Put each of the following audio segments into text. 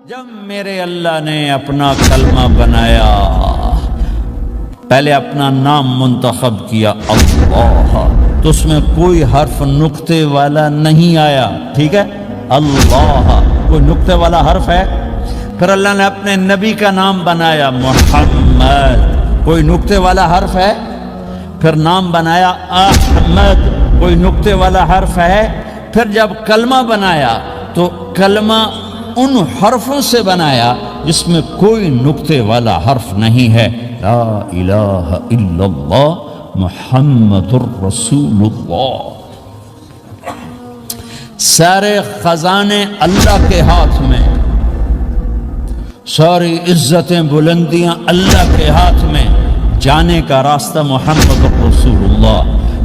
جب میرے اللہ نے اپنا کلمہ بنایا، پہلے اپنا نام منتخب کیا اللہ، تو اس میں کوئی حرف نقطے والا نہیں آیا، ٹھیک ہے، اللہ کوئی نقطے والا حرف ہے۔ پھر اللہ نے اپنے نبی کا نام بنایا محمد، کوئی نقطے والا حرف ہے۔ پھر نام بنایا احمد، کوئی نقطے والا حرف ہے۔ پھر جب کلمہ بنایا تو کلمہ ان حرفوں سے بنایا جس میں کوئی نقطے والا حرف نہیں ہے، لا الہ الا اللہ محمد الرسول اللہ۔ سارے خزانے اللہ کے ہاتھ میں، ساری عزتیں بلندیاں اللہ کے ہاتھ میں، جانے کا راستہ محمد الرسول اللہ،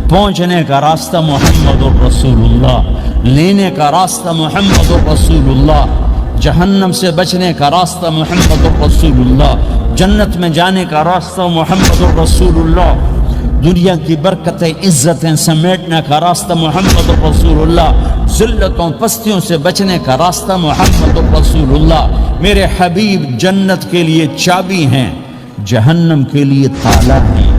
پہنچنے کا راستہ محمد الرسول اللہ، لینے کا راستہ محمد الرسول اللہ، جہنم سے بچنے کا راستہ محمد الرسول اللہ، جنت میں جانے کا راستہ محمد الرسول اللہ، دنیا کی برکتیں عزتیں سمیٹنے کا راستہ محمد الرسول اللہ، ذلتوں پستیوں سے بچنے کا راستہ محمد الرسول اللہ۔ میرے حبیب جنت کے لیے چابی ہیں، جہنم کے لیے تالا ہیں،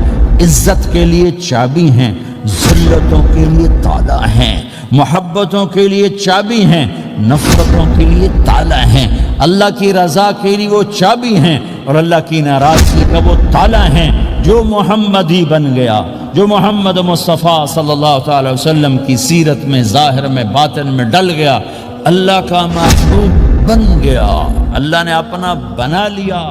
عزت کے لیے چابی ہیں، ذلتوں کے لیے تالا ہیں، محبتوں کے لیے چابی ہیں، نفرتوں کے لیے تالا ہیں، اللہ کی رضا کے لیے وہ چابی ہیں، اور اللہ کی ناراضگی کا وہ تالا ہیں۔ جو محمدی بن گیا، جو محمد مصطفیٰ صلی اللہ تعالی وسلم کی سیرت میں، ظاہر میں، باطن میں ڈل گیا، اللہ کا محبوب بن گیا، اللہ نے اپنا بنا لیا۔